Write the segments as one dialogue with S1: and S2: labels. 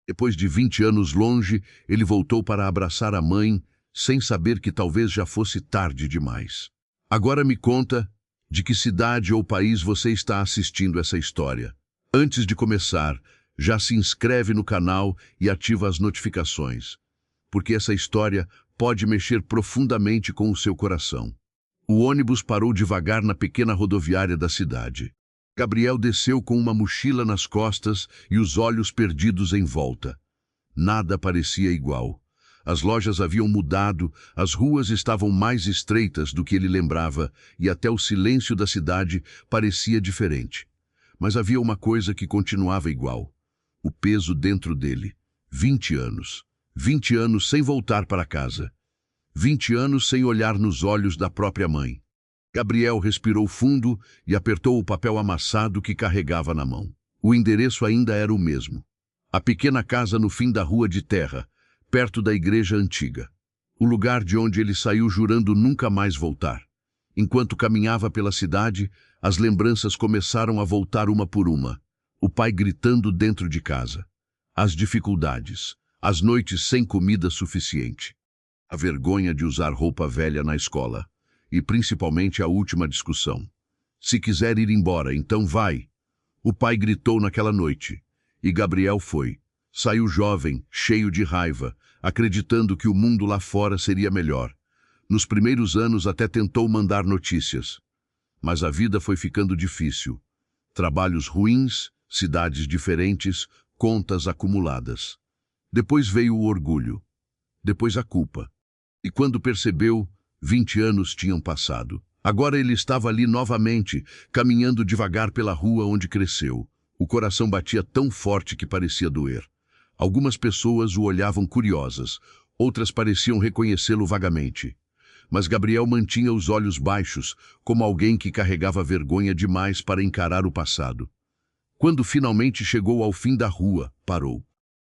S1: Depois de 20 anos longe, ele voltou para abraçar a mãe, sem saber que talvez já fosse tarde demais. Agora me conta de que cidade ou país você está assistindo essa história. Antes de começar, já se inscreve no canal e ativa as notificações, porque essa história pode mexer profundamente com o seu coração. O ônibus parou devagar na pequena rodoviária da cidade. Gabriel desceu com uma mochila nas costas e os olhos perdidos em volta. Nada parecia igual. As lojas haviam mudado, as ruas estavam mais estreitas do que ele lembrava e até o silêncio da cidade parecia diferente. Mas havia uma coisa que continuava igual. O peso dentro dele. 20 anos. 20 anos sem voltar para casa. 20 anos sem olhar nos olhos da própria mãe. Gabriel respirou fundo e apertou o papel amassado que carregava na mão. O endereço ainda era o mesmo. A pequena casa no fim da rua de terra, perto da igreja antiga. O lugar de onde ele saiu jurando nunca mais voltar. Enquanto caminhava pela cidade, as lembranças começaram a voltar uma por uma. O pai gritando dentro de casa. As dificuldades. As noites sem comida suficiente. A vergonha de usar roupa velha na escola. E principalmente a última discussão. Se quiser ir embora, então vai. O pai gritou naquela noite. E Gabriel foi. Saiu jovem, cheio de raiva, acreditando que o mundo lá fora seria melhor. Nos primeiros anos até tentou mandar notícias. Mas a vida foi ficando difícil. Trabalhos ruins, cidades diferentes, contas acumuladas. Depois veio o orgulho. Depois a culpa. E quando percebeu, 20 anos tinham passado. Agora ele estava ali novamente, caminhando devagar pela rua onde cresceu. O coração batia tão forte que parecia doer. Algumas pessoas o olhavam curiosas, outras pareciam reconhecê-lo vagamente. Mas Gabriel mantinha os olhos baixos, como alguém que carregava vergonha demais para encarar o passado. Quando finalmente chegou ao fim da rua, parou.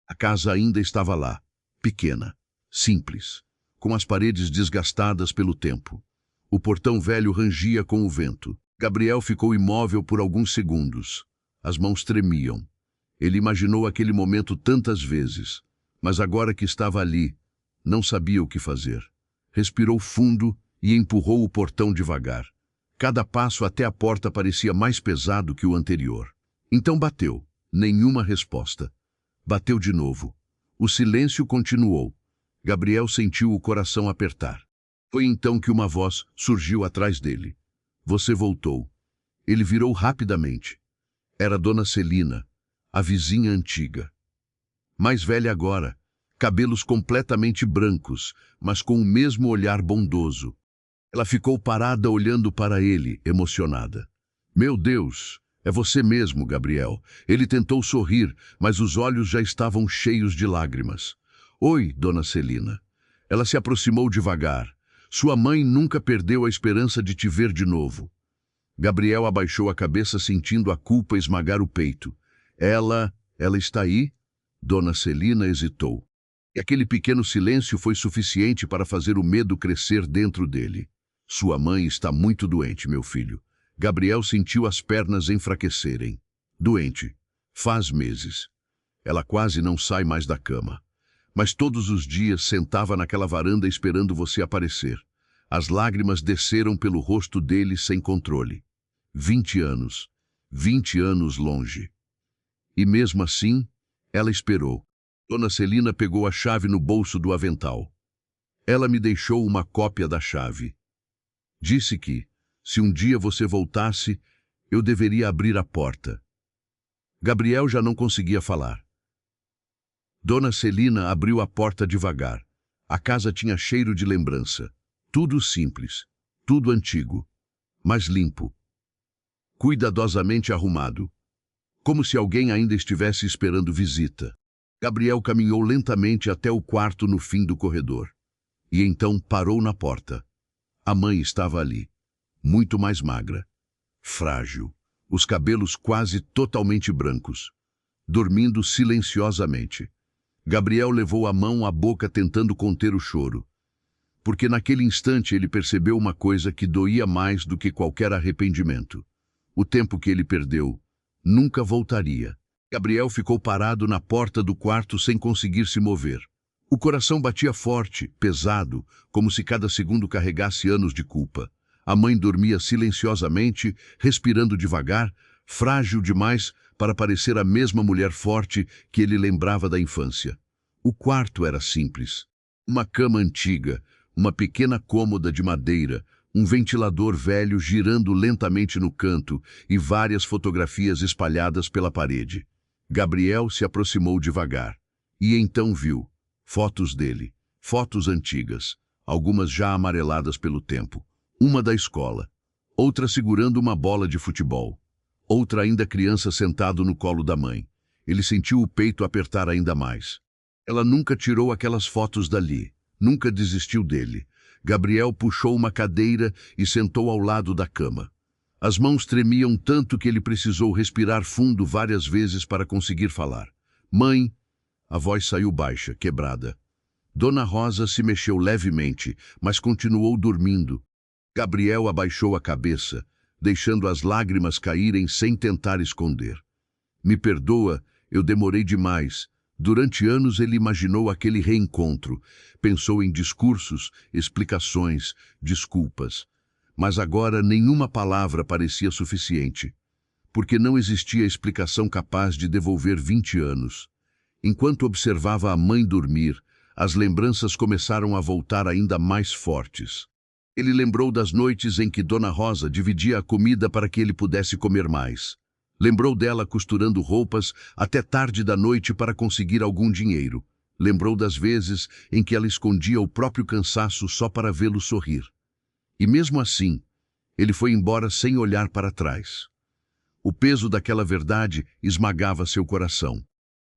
S1: A casa ainda estava lá, pequena, simples, com as paredes desgastadas pelo tempo. O portão velho rangia com o vento. Gabriel ficou imóvel por alguns segundos. As mãos tremiam. Ele imaginou aquele momento tantas vezes, mas agora que estava ali, não sabia o que fazer. Respirou fundo e empurrou o portão devagar. Cada passo até a porta parecia mais pesado que o anterior. Então bateu. Nenhuma resposta. Bateu de novo. O silêncio continuou. Gabriel sentiu o coração apertar. Foi então que uma voz surgiu atrás dele. Você voltou. Ele virou rapidamente. Era Dona Celina, a vizinha antiga. Mais velha agora, cabelos completamente brancos, mas com o mesmo olhar bondoso. Ela ficou parada olhando para ele, emocionada. Meu Deus, é você mesmo, Gabriel. Ele tentou sorrir, mas os olhos já estavam cheios de lágrimas. Oi, Dona Celina. Ela se aproximou devagar. Sua mãe nunca perdeu a esperança de te ver de novo. Gabriel abaixou a cabeça sentindo a culpa esmagar o peito. Ela está aí? Dona Celina hesitou. E aquele pequeno silêncio foi suficiente para fazer o medo crescer dentro dele. Sua mãe está muito doente, meu filho. Gabriel sentiu as pernas enfraquecerem. Doente. Faz meses. Ela quase não sai mais da cama. Mas todos os dias sentava naquela varanda esperando você aparecer. As lágrimas desceram pelo rosto dele sem controle. 20 anos. 20 anos longe. E mesmo assim, ela esperou. Dona Celina pegou a chave no bolso do avental. Ela me deixou uma cópia da chave. Disse que, se um dia você voltasse, eu deveria abrir a porta. Gabriel já não conseguia falar. Dona Celina abriu a porta devagar. A casa tinha cheiro de lembrança. Tudo simples, tudo antigo, mas limpo. Cuidadosamente arrumado, como se alguém ainda estivesse esperando visita. Gabriel caminhou lentamente até o quarto no fim do corredor. E então parou na porta. A mãe estava ali, muito mais magra, frágil, os cabelos quase totalmente brancos, dormindo silenciosamente. Gabriel levou a mão à boca tentando conter o choro, porque naquele instante ele percebeu uma coisa que doía mais do que qualquer arrependimento. O tempo que ele perdeu nunca voltaria. Gabriel ficou parado na porta do quarto sem conseguir se mover. O coração batia forte, pesado, como se cada segundo carregasse anos de culpa. A mãe dormia silenciosamente, respirando devagar, frágil demais para parecer a mesma mulher forte que ele lembrava da infância. O quarto era simples. Uma cama antiga, uma pequena cômoda de madeira, um ventilador velho girando lentamente no canto e várias fotografias espalhadas pela parede. Gabriel se aproximou devagar e então viu fotos dele, fotos antigas, algumas já amareladas pelo tempo. Uma da escola, outra segurando uma bola de futebol, outra ainda criança sentado no colo da mãe. Ele sentiu o peito apertar ainda mais. Ela nunca tirou aquelas fotos dali, nunca desistiu dele. Gabriel puxou uma cadeira e sentou ao lado da cama. As mãos tremiam tanto que ele precisou respirar fundo várias vezes para conseguir falar. Mãe, a voz saiu baixa, quebrada. Dona Rosa se mexeu levemente, mas continuou dormindo. Gabriel abaixou a cabeça, deixando as lágrimas caírem sem tentar esconder. Me perdoa, eu demorei demais. Durante anos ele imaginou aquele reencontro, pensou em discursos, explicações, desculpas. Mas agora nenhuma palavra parecia suficiente, porque não existia explicação capaz de devolver 20 anos. Enquanto observava a mãe dormir, as lembranças começaram a voltar ainda mais fortes. Ele lembrou das noites em que Dona Rosa dividia a comida para que ele pudesse comer mais. Lembrou dela costurando roupas até tarde da noite para conseguir algum dinheiro. Lembrou das vezes em que ela escondia o próprio cansaço só para vê-lo sorrir. E mesmo assim, ele foi embora sem olhar para trás. O peso daquela verdade esmagava seu coração.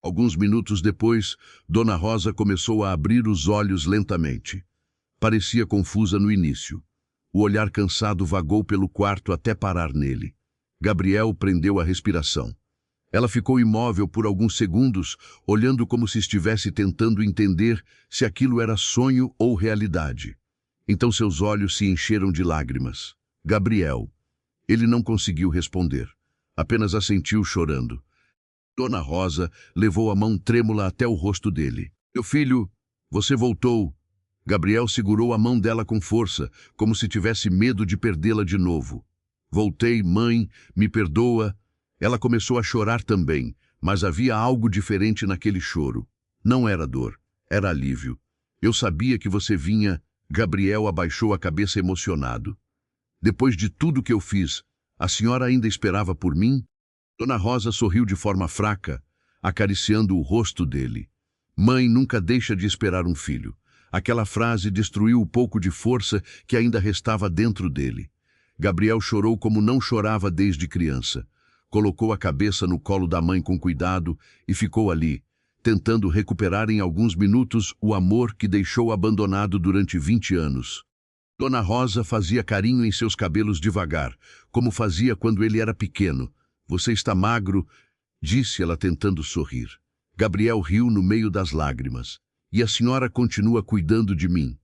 S1: Alguns minutos depois, Dona Rosa começou a abrir os olhos lentamente. Parecia confusa no início. O olhar cansado vagou pelo quarto até parar nele. Gabriel prendeu a respiração. Ela ficou imóvel por alguns segundos, olhando como se estivesse tentando entender se aquilo era sonho ou realidade. Então seus olhos se encheram de lágrimas. Gabriel. Ele não conseguiu responder. Apenas assentiu chorando. Dona Rosa levou a mão trêmula até o rosto dele. Meu filho, você voltou. Gabriel segurou a mão dela com força, como se tivesse medo de perdê-la de novo. Voltei, mãe, me perdoa. Ela começou a chorar também, mas havia algo diferente naquele choro. Não era dor, era alívio. Eu sabia que você vinha. Gabriel abaixou a cabeça emocionado. Depois de tudo que eu fiz, a senhora ainda esperava por mim? Dona Rosa sorriu de forma fraca, acariciando o rosto dele. Mãe nunca deixa de esperar um filho. Aquela frase destruiu o pouco de força que ainda restava dentro dele. Gabriel chorou como não chorava desde criança. Colocou a cabeça no colo da mãe com cuidado e ficou ali, tentando recuperar em alguns minutos o amor que deixou abandonado durante 20 anos. Dona Rosa fazia carinho em seus cabelos devagar, como fazia quando ele era pequeno. Você está magro, disse ela tentando sorrir. Gabriel riu no meio das lágrimas. E a senhora continua cuidando de mim,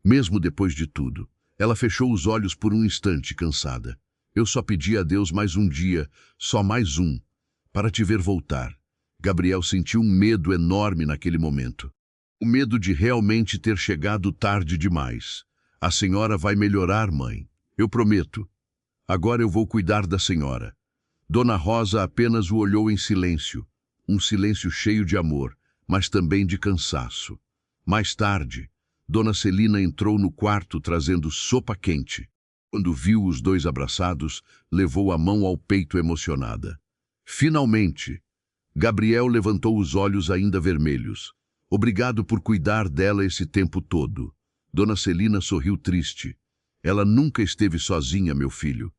S1: mesmo depois de tudo. Ela fechou os olhos por um instante, cansada. Eu só pedi a Deus mais um dia, só mais um, para te ver voltar. Gabriel sentiu um medo enorme naquele momento. O medo de realmente ter chegado tarde demais. A senhora vai melhorar, mãe. Eu prometo. Agora eu vou cuidar da senhora. Dona Rosa apenas o olhou em silêncio. Um silêncio cheio de amor, mas também de cansaço. Mais tarde, Dona Celina entrou no quarto trazendo sopa quente. Quando viu os dois abraçados, levou a mão ao peito emocionada. Finalmente! Gabriel levantou os olhos ainda vermelhos. Obrigado por cuidar dela esse tempo todo. Dona Celina sorriu triste. Ela nunca esteve sozinha, meu filho.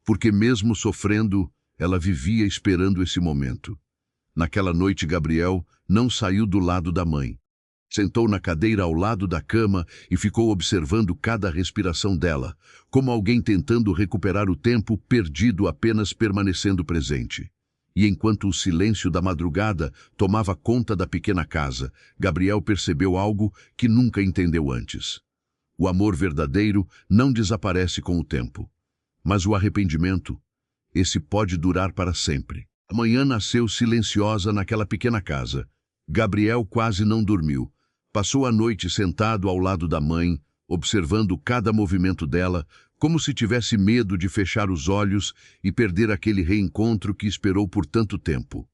S1: Porque mesmo sofrendo, ela vivia esperando esse momento. Naquela noite, Gabriel não saiu do lado da mãe. Sentou na cadeira ao lado da cama e ficou observando cada respiração dela, como alguém tentando recuperar o tempo perdido apenas permanecendo presente. E enquanto o silêncio da madrugada tomava conta da pequena casa, Gabriel percebeu algo que nunca entendeu antes. O amor verdadeiro não desaparece com o tempo. Mas o arrependimento, esse pode durar para sempre. A manhã nasceu silenciosa naquela pequena casa. Gabriel quase não dormiu. Passou a noite sentado ao lado da mãe, observando cada movimento dela, como se tivesse medo de fechar os olhos e perder aquele reencontro que esperou por tanto tempo.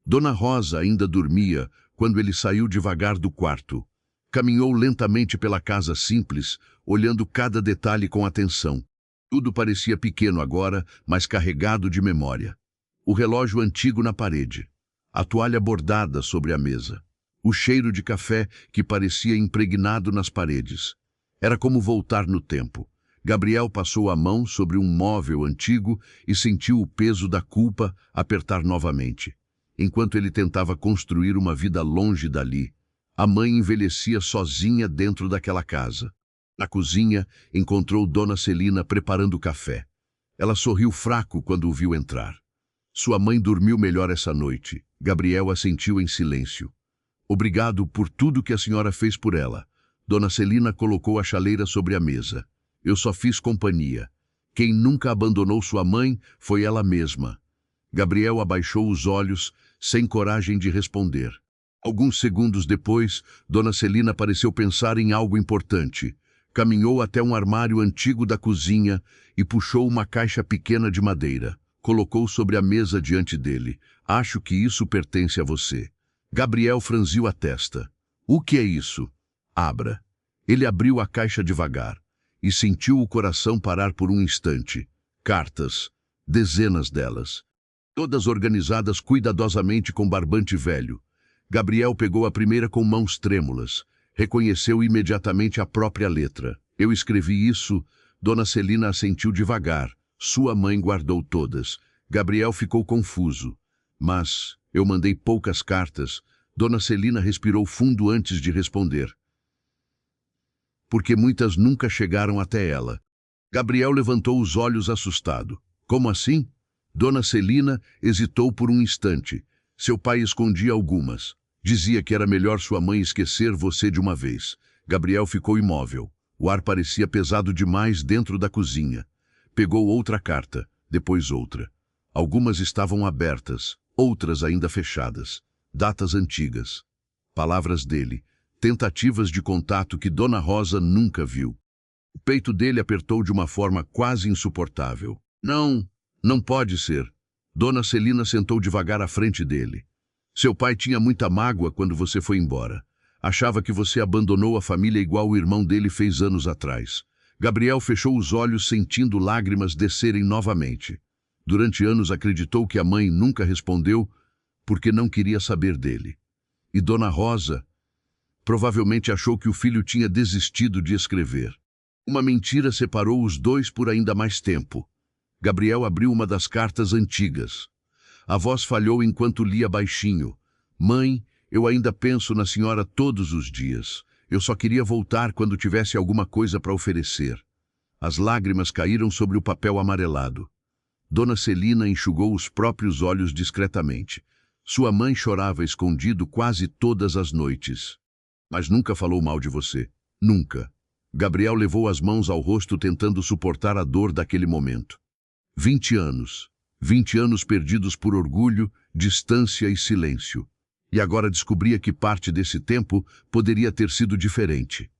S1: Dona Rosa ainda dormia quando ele saiu devagar do quarto. Caminhou lentamente pela casa simples, olhando cada detalhe com atenção. Tudo parecia pequeno agora, mas carregado de memória. O relógio antigo na parede, a toalha bordada sobre a mesa, o cheiro de café que parecia impregnado nas paredes. Era como voltar no tempo. Gabriel passou a mão sobre um móvel antigo e sentiu o peso da culpa apertar novamente. Enquanto ele tentava construir uma vida longe dali, a mãe envelhecia sozinha dentro daquela casa. Na cozinha, encontrou Dona Celina preparando café. Ela sorriu fraco quando o viu entrar. Sua mãe dormiu melhor essa noite. Gabriel assentiu em silêncio. Obrigado por tudo que a senhora fez por ela. Dona Celina colocou a chaleira sobre a mesa. Eu só fiz companhia. Quem nunca abandonou sua mãe foi ela mesma. Gabriel abaixou os olhos, sem coragem de responder. Alguns segundos depois, Dona Celina pareceu pensar em algo importante. Caminhou até um armário antigo da cozinha e puxou uma caixa pequena de madeira. Colocou sobre a mesa diante dele. Acho que isso pertence a você. Gabriel franziu a testa. O que é isso? Abra. Ele abriu a caixa devagar e sentiu o coração parar por um instante. Cartas. Dezenas delas. Todas organizadas cuidadosamente com barbante velho. Gabriel pegou a primeira com mãos trêmulas. Reconheceu imediatamente a própria letra. Eu escrevi isso. Dona Celina assentiu devagar. Sua mãe guardou todas. Gabriel ficou confuso. Mas eu mandei poucas cartas. Dona Celina respirou fundo antes de responder. Porque muitas nunca chegaram até ela. Gabriel levantou os olhos assustado. Como assim? Dona Celina hesitou por um instante. Seu pai escondia algumas. Dizia que era melhor sua mãe esquecer você de uma vez. Gabriel ficou imóvel. O ar parecia pesado demais dentro da cozinha. Pegou outra carta, depois outra. Algumas estavam abertas, outras ainda fechadas. Datas antigas. Palavras dele. Tentativas de contato que Dona Rosa nunca viu. O peito dele apertou de uma forma quase insuportável. Não, não pode ser. Dona Celina sentou devagar à frente dele. Seu pai tinha muita mágoa quando você foi embora. Achava que você abandonou a família igual o irmão dele fez anos atrás. Gabriel fechou os olhos sentindo lágrimas descerem novamente. Durante anos acreditou que a mãe nunca respondeu porque não queria saber dele. E Dona Rosa provavelmente achou que o filho tinha desistido de escrever. Uma mentira separou os dois por ainda mais tempo. Gabriel abriu uma das cartas antigas. A voz falhou enquanto lia baixinho. Mãe, eu ainda penso na senhora todos os dias. Eu só queria voltar quando tivesse alguma coisa para oferecer. As lágrimas caíram sobre o papel amarelado. Dona Celina enxugou os próprios olhos discretamente. Sua mãe chorava escondido quase todas as noites. Mas nunca falou mal de você. Nunca. Gabriel levou as mãos ao rosto tentando suportar a dor daquele momento. 20 anos. 20 anos perdidos por orgulho, distância e silêncio. E agora descobria que parte desse tempo poderia ter sido diferente.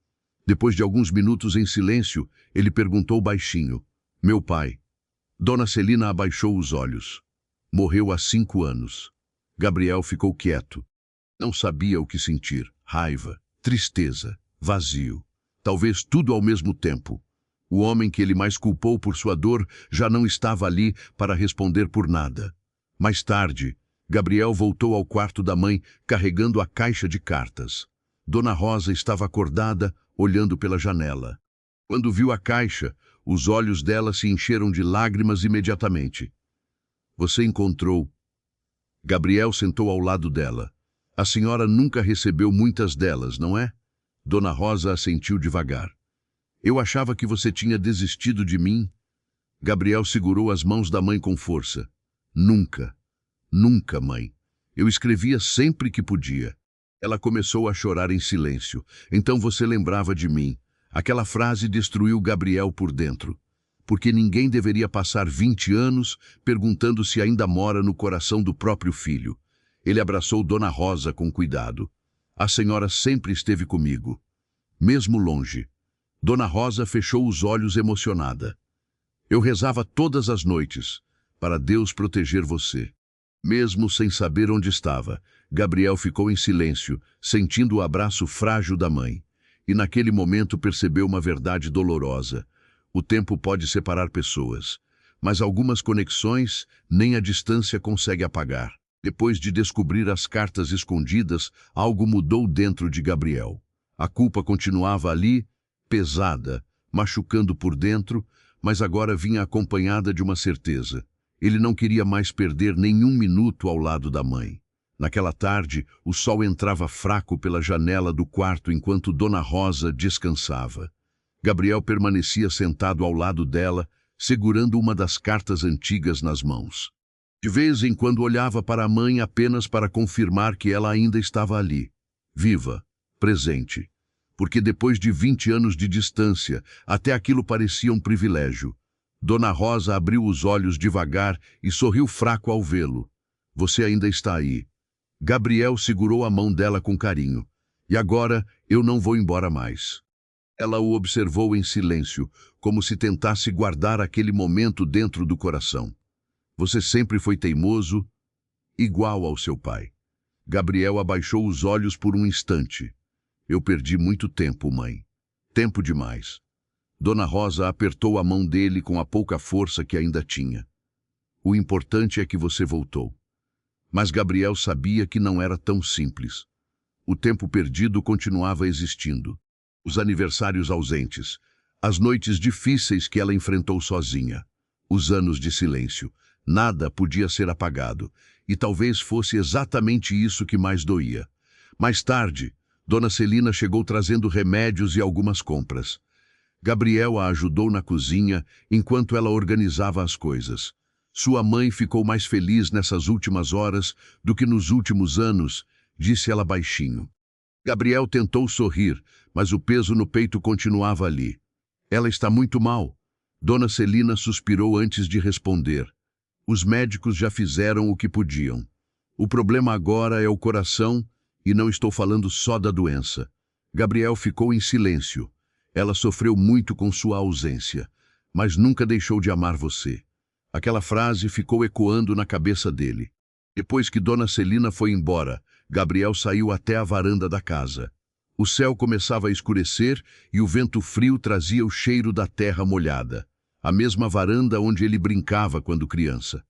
S1: Depois de alguns minutos em silêncio, ele perguntou baixinho. Meu pai. Dona Celina abaixou os olhos. Morreu há 5 anos. Gabriel ficou quieto. Não sabia o que sentir. Raiva, tristeza, vazio. Talvez tudo ao mesmo tempo. O homem que ele mais culpou por sua dor já não estava ali para responder por nada. Mais tarde, Gabriel voltou ao quarto da mãe, carregando a caixa de cartas. Dona Rosa estava acordada, olhando pela janela. Quando viu a caixa, os olhos dela se encheram de lágrimas imediatamente. Você encontrou. Gabriel sentou ao lado dela. A senhora nunca recebeu muitas delas, não é? Dona Rosa assentiu devagar. Eu achava que você tinha desistido de mim. Gabriel segurou as mãos da mãe com força. Nunca. Nunca, mãe. Eu escrevia sempre que podia. Ela começou a chorar em silêncio. Então você lembrava de mim. Aquela frase destruiu Gabriel por dentro. porque ninguém deveria passar 20 anos perguntando se ainda mora no coração do próprio filho. Ele abraçou Dona Rosa com cuidado. A senhora sempre esteve comigo, mesmo longe. Dona Rosa fechou os olhos emocionada. Eu rezava todas as noites para Deus proteger você. Mesmo sem saber onde estava, Gabriel ficou em silêncio, sentindo o abraço frágil da mãe. E naquele momento percebeu uma verdade dolorosa. O tempo pode separar pessoas, mas algumas conexões nem a distância consegue apagar. Depois de descobrir as cartas escondidas, algo mudou dentro de Gabriel. A culpa continuava ali, pesada, machucando por dentro, mas agora vinha acompanhada de uma certeza. Ele não queria mais perder nenhum minuto ao lado da mãe. Naquela tarde, o sol entrava fraco pela janela do quarto enquanto Dona Rosa descansava. Gabriel permanecia sentado ao lado dela, segurando uma das cartas antigas nas mãos. De vez em quando olhava para a mãe apenas para confirmar que ela ainda estava ali, viva, presente. Porque depois de 20 anos de distância, até aquilo parecia um privilégio. Dona Rosa abriu os olhos devagar e sorriu fraco ao vê-lo. Você ainda está aí. Gabriel segurou a mão dela com carinho. E agora eu não vou embora mais. Ela o observou em silêncio, como se tentasse guardar aquele momento dentro do coração. Você sempre foi teimoso, igual ao seu pai. Gabriel abaixou os olhos por um instante. Eu perdi muito tempo, mãe. Tempo demais. Dona Rosa apertou a mão dele com a pouca força que ainda tinha. O importante é que você voltou. Mas Gabriel sabia que não era tão simples. O tempo perdido continuava existindo. Os aniversários ausentes, as noites difíceis que ela enfrentou sozinha, os anos de silêncio. Nada podia ser apagado, e talvez fosse exatamente isso que mais doía. Mais tarde, Dona Celina chegou trazendo remédios e algumas compras. Gabriel a ajudou na cozinha enquanto ela organizava as coisas. Sua mãe ficou mais feliz nessas últimas horas do que nos últimos anos, disse ela baixinho. Gabriel tentou sorrir, mas o peso no peito continuava ali. Ela está muito mal. Dona Celina suspirou antes de responder. Os médicos já fizeram o que podiam. O problema agora é o coração, e não estou falando só da doença. Gabriel ficou em silêncio. Ela sofreu muito com sua ausência, mas nunca deixou de amar você. Aquela frase ficou ecoando na cabeça dele. Depois que Dona Celina foi embora, Gabriel saiu até a varanda da casa. O céu começava a escurecer e o vento frio trazia o cheiro da terra molhada. A mesma varanda onde ele brincava quando criança.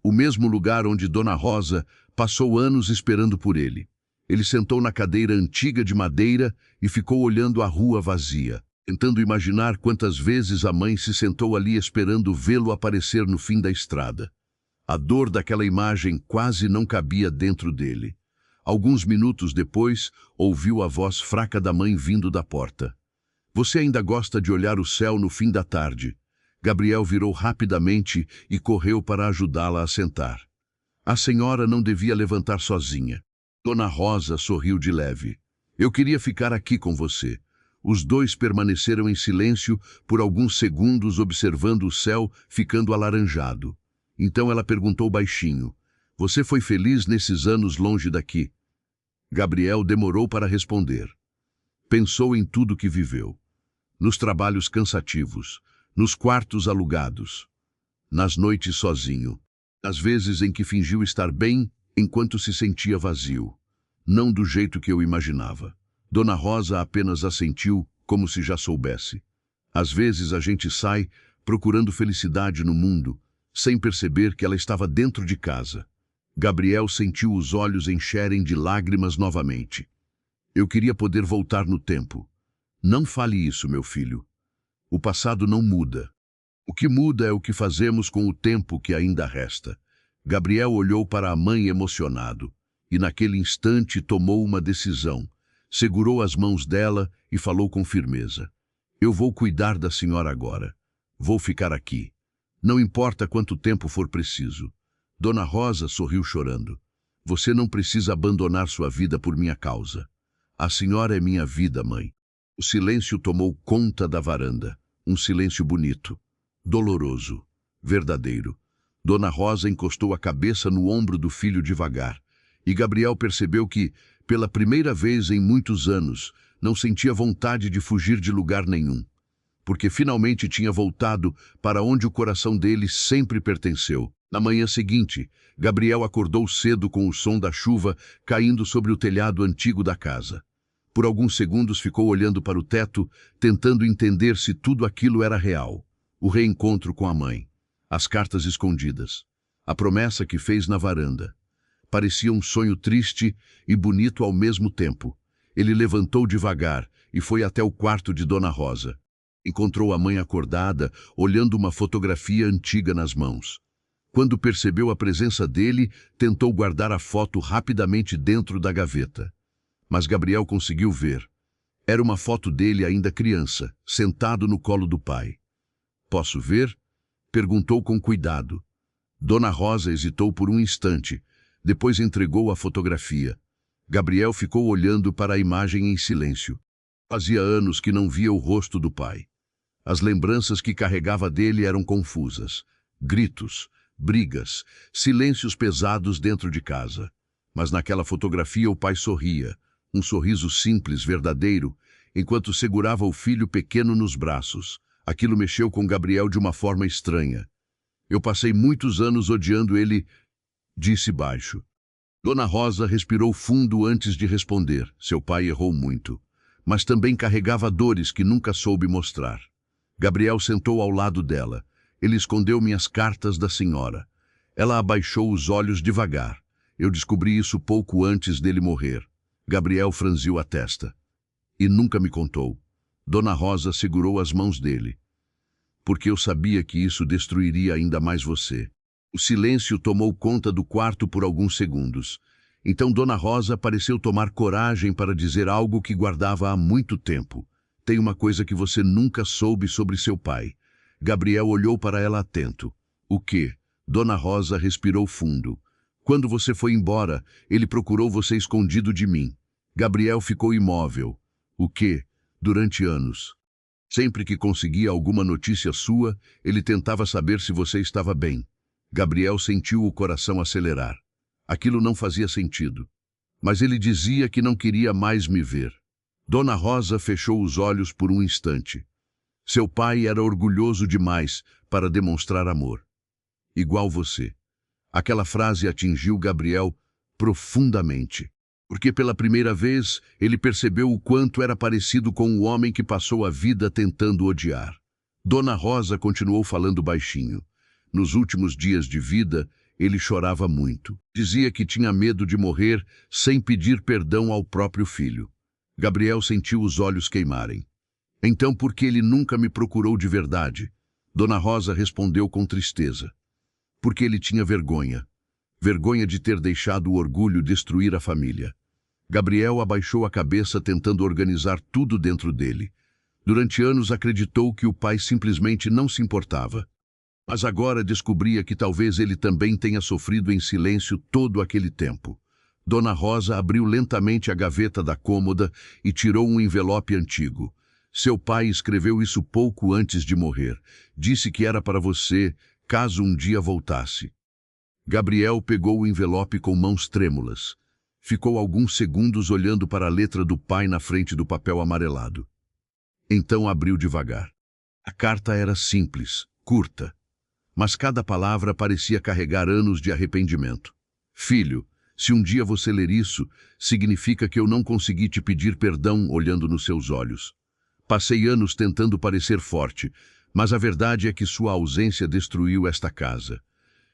S1: O mesmo lugar onde Dona Rosa passou anos esperando por ele. Ele sentou na cadeira antiga de madeira e ficou olhando a rua vazia, tentando imaginar quantas vezes a mãe se sentou ali esperando vê-lo aparecer no fim da estrada. A dor daquela imagem quase não cabia dentro dele. Alguns minutos depois, ouviu a voz fraca da mãe vindo da porta. Você ainda gosta de olhar o céu no fim da tarde. Gabriel virou rapidamente e correu para ajudá-la a sentar. A senhora não devia levantar sozinha. Dona Rosa sorriu de leve. Eu queria ficar aqui com você. Os dois permaneceram em silêncio por alguns segundos observando o céu ficando alaranjado. Então ela perguntou baixinho. Você foi feliz nesses anos longe daqui? Gabriel demorou para responder. Pensou em tudo que viveu. Nos trabalhos cansativos, nos quartos alugados, nas noites sozinho, nas vezes em que fingiu estar bem enquanto se sentia vazio. Não do jeito que eu imaginava. Dona Rosa apenas assentiu, como se já soubesse. Às vezes a gente sai procurando felicidade no mundo, sem perceber que ela estava dentro de casa. Gabriel sentiu os olhos encherem de lágrimas novamente. Eu queria poder voltar no tempo. Não fale isso, meu filho. O passado não muda. O que muda é o que fazemos com o tempo que ainda resta. Gabriel olhou para a mãe emocionado, e naquele instante tomou uma decisão. Segurou as mãos dela e falou com firmeza. Eu vou cuidar da senhora agora. Vou ficar aqui. Não importa quanto tempo for preciso. Dona Rosa sorriu chorando. Você não precisa abandonar sua vida por minha causa. A senhora é minha vida, mãe. O silêncio tomou conta da varanda. Um silêncio bonito. doloroso, verdadeiro. Dona Rosa encostou a cabeça no ombro do filho devagar, e Gabriel percebeu que, pela primeira vez em muitos anos, não sentia vontade de fugir de lugar nenhum, porque finalmente tinha voltado para onde o coração dele sempre pertenceu. Na manhã seguinte, Gabriel acordou cedo com o som da chuva caindo sobre o telhado antigo da casa. Por alguns segundos ficou olhando para o teto, tentando entender se tudo aquilo era real. O reencontro com a mãe, as cartas escondidas, a promessa que fez na varanda. Parecia um sonho triste e bonito ao mesmo tempo. Ele levantou devagar e foi até o quarto de Dona Rosa. Encontrou a mãe acordada, olhando uma fotografia antiga nas mãos. Quando percebeu a presença dele, tentou guardar a foto rapidamente dentro da gaveta. Mas Gabriel conseguiu ver. Era uma foto dele ainda criança, sentado no colo do pai. "Posso ver?" perguntou com cuidado. Dona Rosa hesitou por um instante, depois entregou a fotografia. Gabriel ficou olhando para a imagem em silêncio. Fazia anos que não via o rosto do pai. As lembranças que carregava dele eram confusas. Gritos, brigas, silêncios pesados dentro de casa. Mas naquela fotografia o pai sorria, um sorriso simples, verdadeiro, enquanto segurava o filho pequeno nos braços. Aquilo mexeu com Gabriel de uma forma estranha. "Eu passei muitos anos odiando ele", disse baixo. Dona Rosa respirou fundo antes de responder. Seu pai errou muito, mas também carregava dores que nunca soube mostrar. Gabriel sentou ao lado dela. "Ele escondeu minhas cartas da senhora." Ela abaixou os olhos devagar. "Eu descobri isso pouco antes dele morrer." Gabriel franziu a testa. "E nunca me contou." Dona Rosa segurou as mãos dele. "Porque eu sabia que isso destruiria ainda mais você." O silêncio tomou conta do quarto por alguns segundos. Então Dona Rosa pareceu tomar coragem para dizer algo que guardava há muito tempo. "Tem uma coisa que você nunca soube sobre seu pai." Gabriel olhou para ela atento. "O quê?" Dona Rosa respirou fundo. "Quando você foi embora, ele procurou você escondido de mim." Gabriel ficou imóvel. "O quê?" "Durante anos. Sempre que conseguia alguma notícia sua, ele tentava saber se você estava bem." Gabriel sentiu o coração acelerar. Aquilo não fazia sentido. Mas ele dizia que não queria mais me ver. Dona Rosa fechou os olhos por um instante. Seu pai era orgulhoso demais para demonstrar amor. "Igual você." Aquela frase atingiu Gabriel profundamente, porque pela primeira vez ele percebeu o quanto era parecido com o homem que passou a vida tentando odiar. Dona Rosa continuou falando baixinho. Nos últimos dias de vida, ele chorava muito. Dizia que tinha medo de morrer sem pedir perdão ao próprio filho. Gabriel sentiu os olhos queimarem. "Então por que ele nunca me procurou de verdade?" Dona Rosa respondeu com tristeza. "Porque ele tinha vergonha. Vergonha de ter deixado o orgulho destruir a família." Gabriel abaixou a cabeça tentando organizar tudo dentro dele. Durante anos acreditou que o pai simplesmente não se importava. Mas agora descobria que talvez ele também tenha sofrido em silêncio todo aquele tempo. Dona Rosa abriu lentamente a gaveta da cômoda e tirou um envelope antigo. "Seu pai escreveu isso pouco antes de morrer. Disse que era para você, caso um dia voltasse." Gabriel pegou o envelope com mãos trêmulas. Ficou alguns segundos olhando para a letra do pai na frente do papel amarelado. Então abriu devagar. A carta era simples, curta, mas cada palavra parecia carregar anos de arrependimento. "Filho, se um dia você ler isso, significa que eu não consegui te pedir perdão olhando nos seus olhos. Passei anos tentando parecer forte, mas a verdade é que sua ausência destruiu esta casa.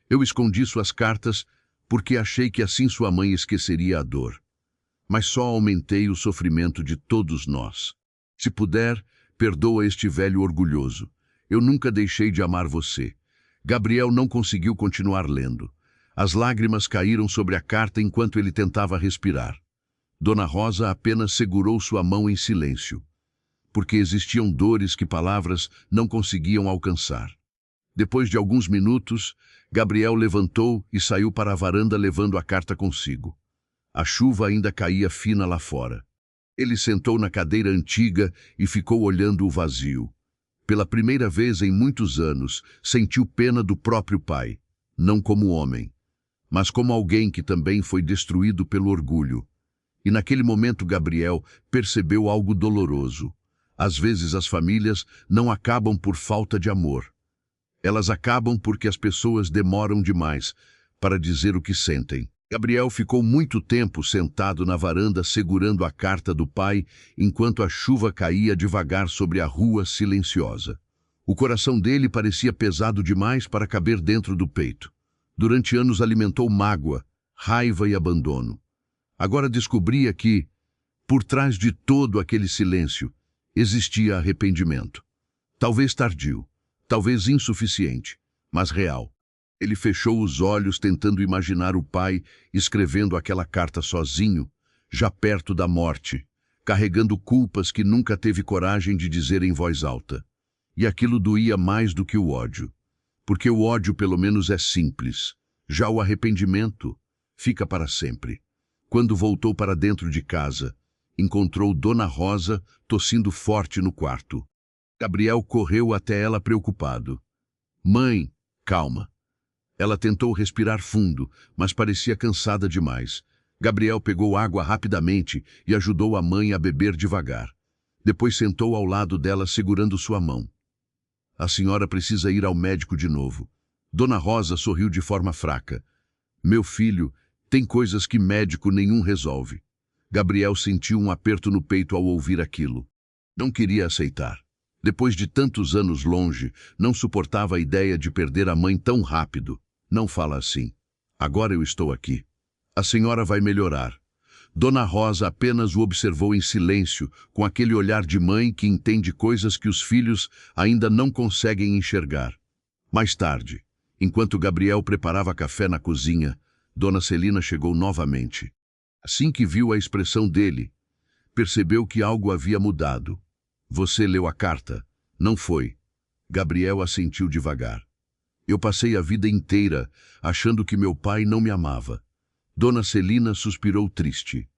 S1: Eu escondi suas cartas porque achei que assim sua mãe esqueceria a dor. Mas só aumentei o sofrimento de todos nós. Se puder, perdoa este velho orgulhoso. Eu nunca deixei de amar você." Gabriel não conseguiu continuar lendo. As lágrimas caíram sobre a carta enquanto ele tentava respirar. Dona Rosa apenas segurou sua mão em silêncio, porque existiam dores que palavras não conseguiam alcançar. Depois de alguns minutos, Gabriel levantou e saiu para a varanda levando a carta consigo. A chuva ainda caía fina lá fora. Ele sentou na cadeira antiga e ficou olhando o vazio. Pela primeira vez em muitos anos, sentiu pena do próprio pai, não como homem, mas como alguém que também foi destruído pelo orgulho. E naquele momento Gabriel percebeu algo doloroso. Às vezes as famílias não acabam por falta de amor. Elas acabam porque as pessoas demoram demais para dizer o que sentem. Gabriel ficou muito tempo sentado na varanda segurando a carta do pai enquanto a chuva caía devagar sobre a rua silenciosa. O coração dele parecia pesado demais para caber dentro do peito. Durante anos alimentou mágoa, raiva e abandono. Agora descobria que, por trás de todo aquele silêncio, existia arrependimento. Talvez tardio, talvez insuficiente, mas real. Ele fechou os olhos tentando imaginar o pai escrevendo aquela carta sozinho, já perto da morte, carregando culpas que nunca teve coragem de dizer em voz alta. E aquilo doía mais do que o ódio, porque o ódio pelo menos é simples. Já o arrependimento fica para sempre. Quando voltou para dentro de casa, encontrou Dona Rosa tossindo forte no quarto. Gabriel correu até ela preocupado. Mãe, calma. Ela tentou respirar fundo, mas parecia cansada demais. Gabriel pegou água rapidamente e ajudou a mãe a beber devagar. Depois sentou ao lado dela segurando sua mão. A senhora precisa ir ao médico de novo. Dona Rosa sorriu de forma fraca. Meu filho, tem coisas que médico nenhum resolve. Gabriel sentiu um aperto no peito ao ouvir aquilo. Não queria aceitar. Depois de tantos anos longe, não suportava a ideia de perder a mãe tão rápido. Não fala assim. Agora eu estou aqui. A senhora vai melhorar. Dona Rosa apenas o observou em silêncio, com aquele olhar de mãe que entende coisas que os filhos ainda não conseguem enxergar. Mais tarde, enquanto Gabriel preparava café na cozinha, Dona Celina chegou novamente. Assim que viu a expressão dele, percebeu que algo havia mudado. Você leu a carta? Não foi. Gabriel assentiu devagar. Eu passei a vida inteira achando que meu pai não me amava. Dona Celina suspirou triste.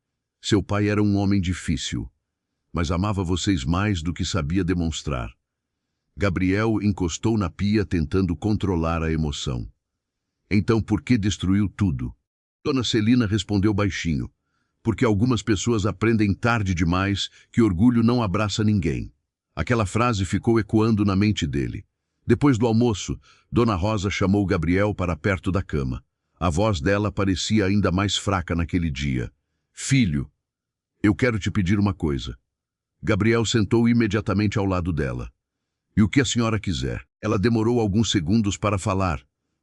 S1: Seu pai era um homem difícil, mas amava vocês mais do que sabia demonstrar. Gabriel encostou na pia tentando controlar a emoção. Então por que destruiu tudo? Dona Celina respondeu baixinho. Porque algumas pessoas aprendem tarde demais que orgulho não abraça ninguém. Aquela frase ficou ecoando na mente dele. Depois do almoço, Dona Rosa chamou Gabriel para perto da cama. A voz dela parecia ainda mais fraca naquele dia. Filho, eu quero te pedir uma coisa. Gabriel sentou imediatamente ao lado dela. E o que a senhora quiser. Ela demorou alguns segundos para falar,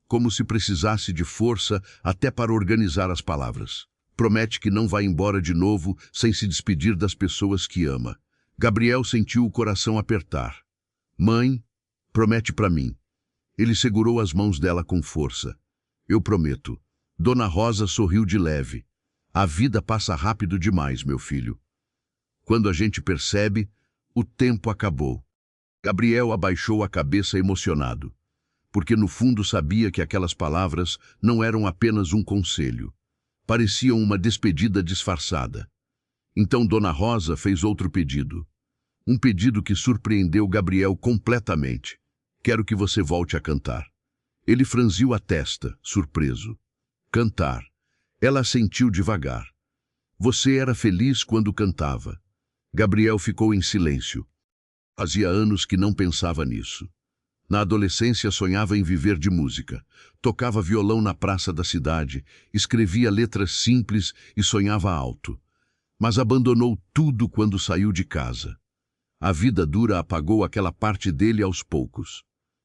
S1: como se precisasse de força até para organizar as palavras. Promete que não vai embora de novo sem se despedir das pessoas que ama. Gabriel sentiu o coração apertar. Mãe, promete para mim. Ele segurou as mãos dela com força. Eu prometo. Dona Rosa sorriu de leve. A vida passa rápido demais, meu filho. Quando a gente percebe, o tempo acabou. Gabriel abaixou a cabeça emocionado, porque no fundo sabia que aquelas palavras não eram apenas um conselho. Pareciam uma despedida disfarçada. Então Dona Rosa fez outro pedido. Um pedido que surpreendeu Gabriel completamente. Quero que você volte a cantar. Ele franziu a testa, surpreso. Cantar. Ela assentiu devagar. Você era feliz quando cantava. Gabriel ficou em silêncio. Fazia anos que não pensava nisso. Na adolescência sonhava em viver de música. Tocava violão na praça da cidade, escrevia letras simples e sonhava alto. Mas abandonou tudo quando saiu de casa. A vida dura apagou aquela parte dele aos poucos.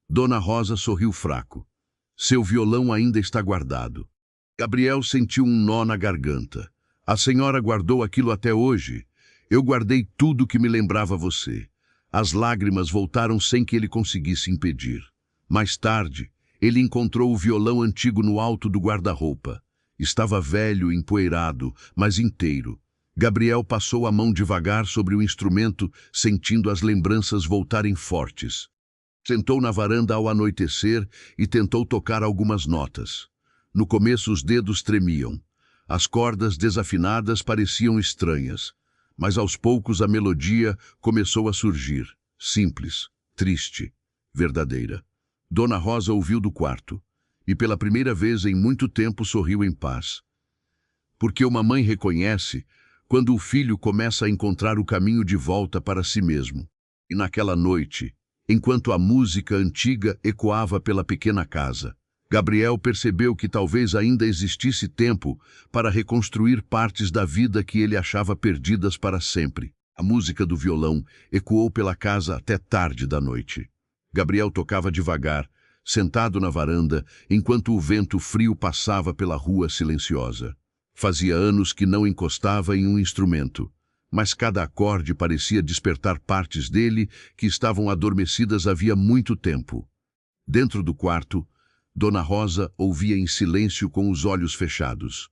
S1: Dona Rosa sorriu fraco. Seu violão ainda está guardado. Gabriel sentiu um nó na garganta. A senhora guardou aquilo até hoje. Eu guardei tudo que me lembrava você. As lágrimas voltaram sem que ele conseguisse impedir. Mais tarde, ele encontrou o violão antigo no alto do guarda-roupa. Estava velho, empoeirado, mas inteiro. Gabriel passou a mão devagar sobre o instrumento, sentindo as lembranças voltarem fortes. Sentou na varanda ao anoitecer e tentou tocar algumas notas. No começo os dedos tremiam. As cordas desafinadas pareciam estranhas, mas aos poucos a melodia começou a surgir, simples, triste, verdadeira. Dona Rosa ouviu do quarto, e pela primeira vez em muito tempo sorriu em paz. Porque uma mãe reconhece quando o filho começa a encontrar o caminho de volta para si mesmo. E naquela noite, enquanto a música antiga ecoava pela pequena casa, Gabriel percebeu que talvez ainda existisse tempo para reconstruir partes da vida que ele achava perdidas para sempre. A música do violão ecoou pela casa até tarde da noite. Gabriel tocava devagar, sentado na varanda, enquanto o vento frio passava pela rua silenciosa. Fazia anos que não encostava em um instrumento, mas cada acorde parecia despertar partes dele que estavam adormecidas havia muito tempo. Dentro do quarto, Dona Rosa ouvia em silêncio com os olhos fechados.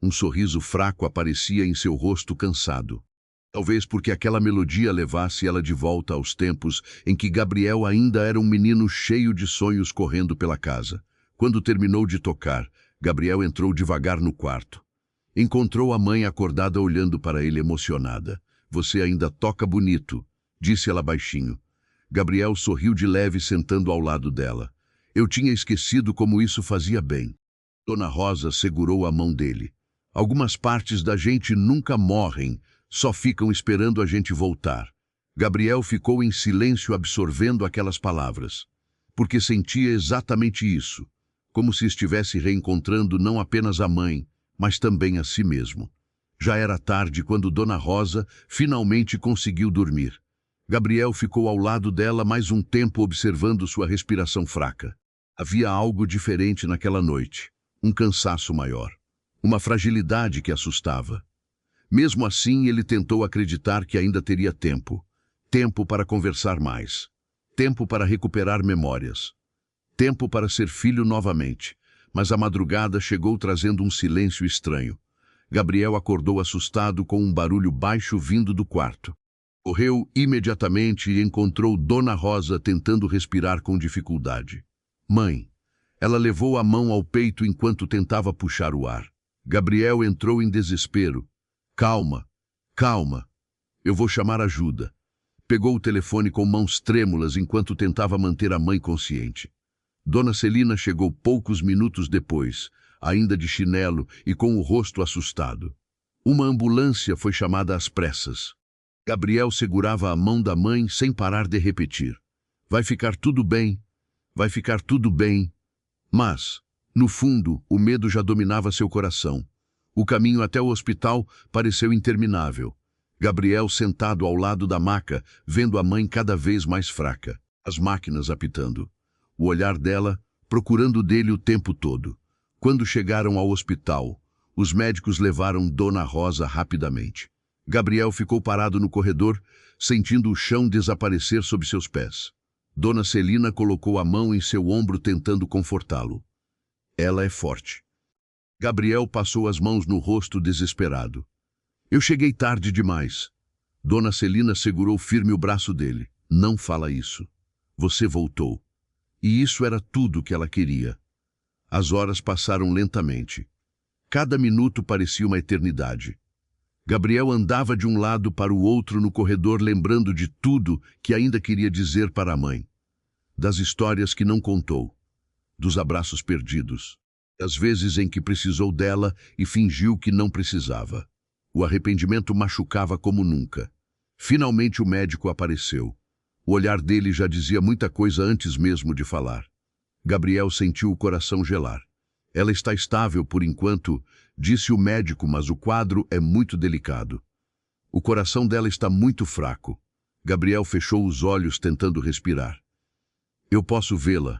S1: Um sorriso fraco aparecia em seu rosto cansado. Talvez porque aquela melodia levasse ela de volta aos tempos em que Gabriel ainda era um menino cheio de sonhos correndo pela casa. Quando terminou de tocar, Gabriel entrou devagar no quarto. Encontrou a mãe acordada olhando para ele emocionada. "Você ainda toca bonito", disse ela baixinho. Gabriel sorriu de leve sentando ao lado dela. "Eu tinha esquecido como isso fazia bem." Dona Rosa segurou a mão dele. "Algumas partes da gente nunca morrem, só ficam esperando a gente voltar." Gabriel ficou em silêncio absorvendo aquelas palavras, porque sentia exatamente isso, como se estivesse reencontrando não apenas a mãe, mas também a si mesmo. Já era tarde quando Dona Rosa finalmente conseguiu dormir. Gabriel ficou ao lado dela mais um tempo observando sua respiração fraca. Havia algo diferente naquela noite, um cansaço maior, uma fragilidade que assustava. Mesmo assim, ele tentou acreditar que ainda teria tempo. Tempo para conversar mais. Tempo para recuperar memórias. Tempo para ser filho novamente. Mas a madrugada chegou trazendo um silêncio estranho. Gabriel acordou assustado com um barulho baixo vindo do quarto. Correu imediatamente e encontrou Dona Rosa tentando respirar com dificuldade. "Mãe." Ela levou a mão ao peito enquanto tentava puxar o ar. Gabriel entrou em desespero. "Calma, calma. Eu vou chamar ajuda." Pegou o telefone com mãos trêmulas enquanto tentava manter a mãe consciente. Dona Celina chegou poucos minutos depois, ainda de chinelo e com o rosto assustado. Uma ambulância foi chamada às pressas. Gabriel segurava a mão da mãe sem parar de repetir: "Vai ficar tudo bem, vai ficar tudo bem." Mas, no fundo, o medo já dominava seu coração. O caminho até o hospital pareceu interminável. Gabriel sentado ao lado da maca, vendo a mãe cada vez mais fraca, as máquinas apitando. O olhar dela, procurando dele o tempo todo. Quando chegaram ao hospital, os médicos levaram Dona Rosa rapidamente. Gabriel ficou parado no corredor, sentindo o chão desaparecer sob seus pés. Dona Celina colocou a mão em seu ombro tentando confortá-lo. "Ela é forte." Gabriel passou as mãos no rosto desesperado. "Eu cheguei tarde demais." Dona Celina segurou firme o braço dele. "Não fala isso. Você voltou." E isso era tudo que ela queria. As horas passaram lentamente. Cada minuto parecia uma eternidade. Gabriel andava de um lado para o outro no corredor, lembrando de tudo que ainda queria dizer para a mãe. Das histórias que não contou, dos abraços perdidos, das vezes em que precisou dela e fingiu que não precisava. O arrependimento machucava como nunca. Finalmente o médico apareceu. O olhar dele já dizia muita coisa antes mesmo de falar. Gabriel sentiu o coração gelar. "Ela está estável por enquanto", disse o médico, "mas o quadro é muito delicado. O coração dela está muito fraco." Gabriel fechou os olhos tentando respirar. "Eu posso vê-la."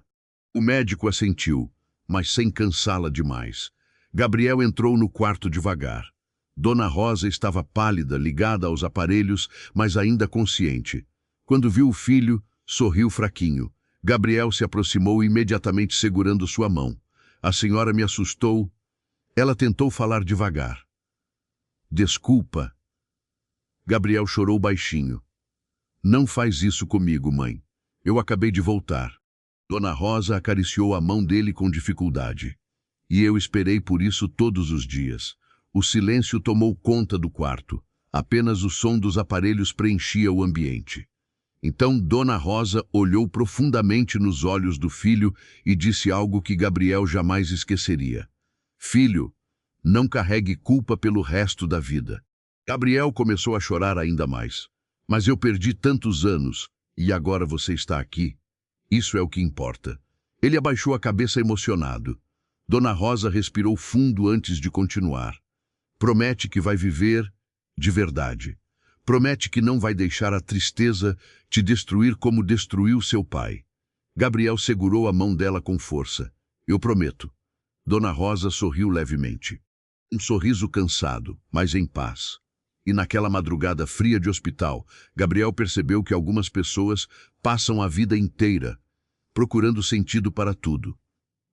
S1: O médico assentiu, mas sem cansá-la demais. Gabriel entrou no quarto devagar. Dona Rosa estava pálida, ligada aos aparelhos, mas ainda consciente. Quando viu o filho, sorriu fraquinho. Gabriel se aproximou imediatamente segurando sua mão. "A senhora me assustou." Ela tentou falar devagar. "Desculpa." Gabriel chorou baixinho. "Não faz isso comigo, mãe. Eu acabei de voltar." Dona Rosa acariciou a mão dele com dificuldade. "E eu esperei por isso todos os dias." O silêncio tomou conta do quarto. Apenas o som dos aparelhos preenchia o ambiente. Então Dona Rosa olhou profundamente nos olhos do filho e disse algo que Gabriel jamais esqueceria. Filho, não carregue culpa pelo resto da vida. Gabriel começou a chorar ainda mais. Mas eu perdi tantos anos e agora você está aqui. Isso é o que importa. Ele abaixou a cabeça emocionado. Dona Rosa respirou fundo antes de continuar. Promete que vai viver de verdade. Promete que não vai deixar a tristeza te destruir como destruiu seu pai. Gabriel segurou a mão dela com força. Eu prometo. Dona Rosa sorriu levemente. Um sorriso cansado, mas em paz. E naquela madrugada fria de hospital, Gabriel percebeu que algumas pessoas passam a vida inteira procurando sentido para tudo.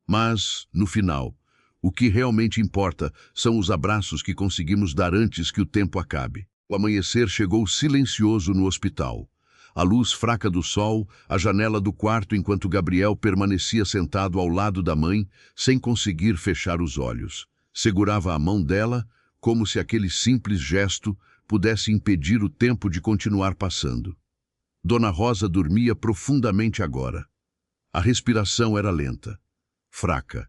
S1: Mas, no final, o que realmente importa são os abraços que conseguimos dar antes que o tempo acabe. O amanhecer chegou silencioso no hospital. A luz fraca do sol, a janela do quarto enquanto Gabriel permanecia sentado ao lado da mãe, sem conseguir fechar os olhos. Segurava a mão dela, como se aquele simples gesto pudesse impedir o tempo de continuar passando. Dona Rosa dormia profundamente agora. A respiração era lenta, fraca.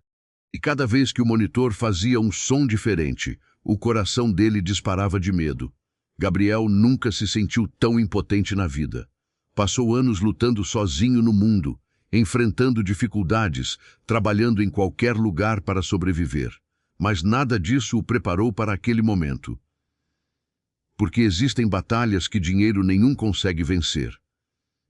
S1: E cada vez que o monitor fazia um som diferente, o coração dele disparava de medo. Gabriel nunca se sentiu tão impotente na vida. Passou anos lutando sozinho no mundo, enfrentando dificuldades, trabalhando em qualquer lugar para sobreviver. Mas nada disso o preparou para aquele momento. Porque existem batalhas que dinheiro nenhum consegue vencer.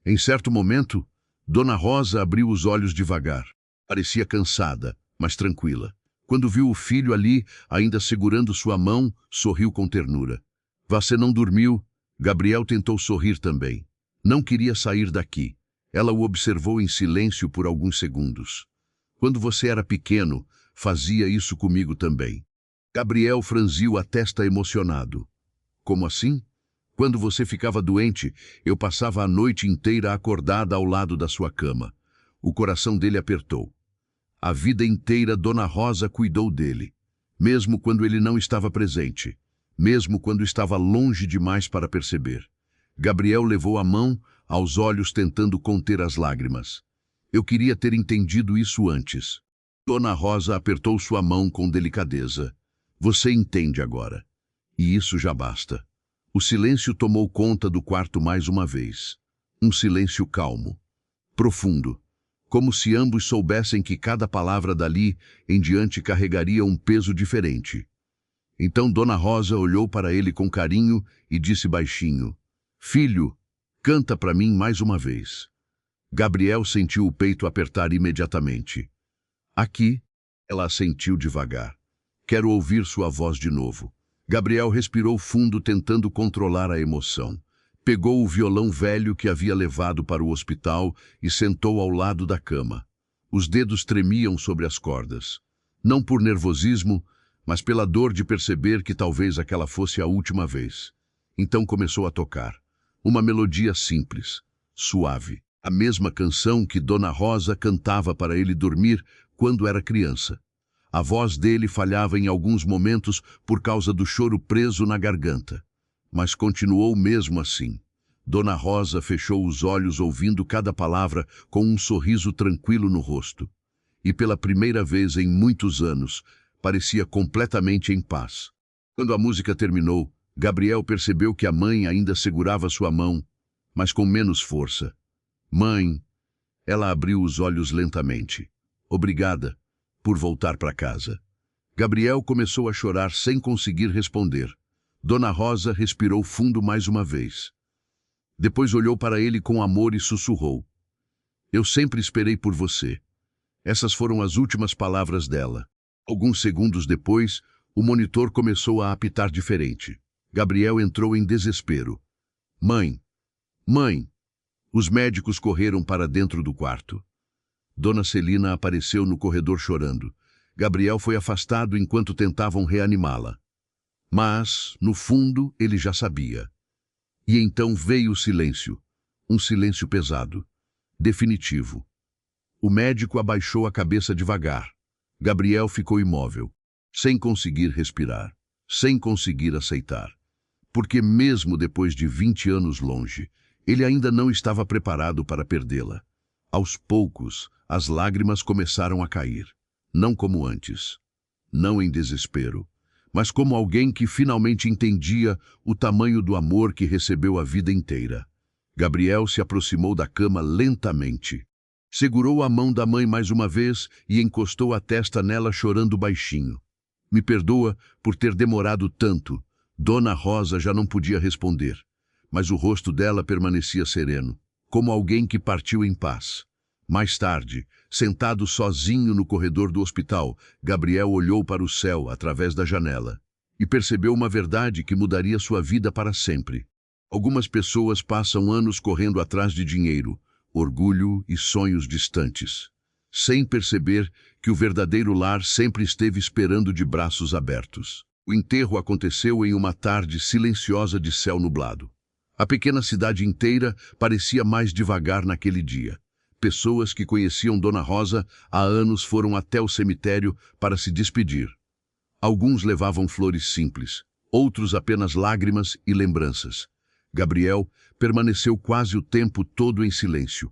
S1: Em certo momento, Dona Rosa abriu os olhos devagar. Parecia cansada, mas tranquila. Quando viu o filho ali, ainda segurando sua mão, sorriu com ternura. Você não dormiu? Gabriel tentou sorrir também. Não queria sair daqui. Ela o observou em silêncio por alguns segundos. Quando você era pequeno, fazia isso comigo também. Gabriel franziu a testa emocionado. Como assim? Quando você ficava doente, eu passava a noite inteira acordada ao lado da sua cama. O coração dele apertou. A vida inteira Dona Rosa cuidou dele, mesmo quando ele não estava presente, mesmo quando estava longe demais para perceber. Gabriel levou a mão aos olhos tentando conter as lágrimas. Eu queria ter entendido isso antes. Dona Rosa apertou sua mão com delicadeza. Você entende agora. E isso já basta. O silêncio tomou conta do quarto mais uma vez. Um silêncio calmo, profundo, como se ambos soubessem que cada palavra dali em diante carregaria um peso diferente. Então Dona Rosa olhou para ele com carinho e disse baixinho, Filho, canta para mim mais uma vez. Gabriel sentiu o peito apertar imediatamente. Aqui, ela assentiu devagar. Quero ouvir sua voz de novo. Gabriel respirou fundo tentando controlar a emoção. Pegou o violão velho que havia levado para o hospital e sentou ao lado da cama. Os dedos tremiam sobre as cordas. Não por nervosismo, mas pela dor de perceber que talvez aquela fosse a última vez. Então começou a tocar. Uma melodia simples, suave. A mesma canção que Dona Rosa cantava para ele dormir quando era criança. A voz dele falhava em alguns momentos por causa do choro preso na garganta. Mas continuou mesmo assim. Dona Rosa fechou os olhos ouvindo cada palavra com um sorriso tranquilo no rosto. E pela primeira vez em muitos anos, parecia completamente em paz. Quando a música terminou, Gabriel percebeu que a mãe ainda segurava sua mão, mas com menos força. Mãe, ela abriu os olhos lentamente. Obrigada por voltar para casa. Gabriel começou a chorar sem conseguir responder. Dona Rosa respirou fundo mais uma vez. Depois olhou para ele com amor e sussurrou. Eu sempre esperei por você. Essas foram as últimas palavras dela. Alguns segundos depois, o monitor começou a apitar diferente. Gabriel entrou em desespero. Mãe! Mãe! Os médicos correram para dentro do quarto. Dona Celina apareceu no corredor chorando. Gabriel foi afastado enquanto tentavam reanimá-la. Mas, no fundo, ele já sabia. E então veio o silêncio. Um silêncio pesado. Definitivo. O médico abaixou a cabeça devagar. Gabriel ficou imóvel, sem conseguir respirar, sem conseguir aceitar. Porque mesmo depois de 20 anos longe, Ele ainda não estava preparado para perdê-la. Aos poucos, as lágrimas começaram a cair. Não como antes. Não em desespero, mas como alguém que finalmente entendia o tamanho do amor que recebeu a vida inteira. Gabriel se aproximou da cama lentamente. Segurou a mão da mãe mais uma vez e encostou a testa nela chorando baixinho. Me perdoa por ter demorado tanto. Dona Rosa já não podia responder, mas o rosto dela permanecia sereno, como alguém que partiu em paz. Mais tarde, sentado sozinho no corredor do hospital, Gabriel olhou para o céu através da janela e percebeu uma verdade que mudaria sua vida para sempre. Algumas pessoas passam anos correndo atrás de dinheiro, orgulho e sonhos distantes, sem perceber que o verdadeiro lar sempre esteve esperando de braços abertos. O enterro aconteceu em uma tarde silenciosa de céu nublado. A pequena cidade inteira parecia mais devagar naquele dia. Pessoas que conheciam Dona Rosa há anos foram até o cemitério para se despedir. Alguns levavam flores simples, outros apenas lágrimas e lembranças. Gabriel permaneceu quase o tempo todo em silêncio,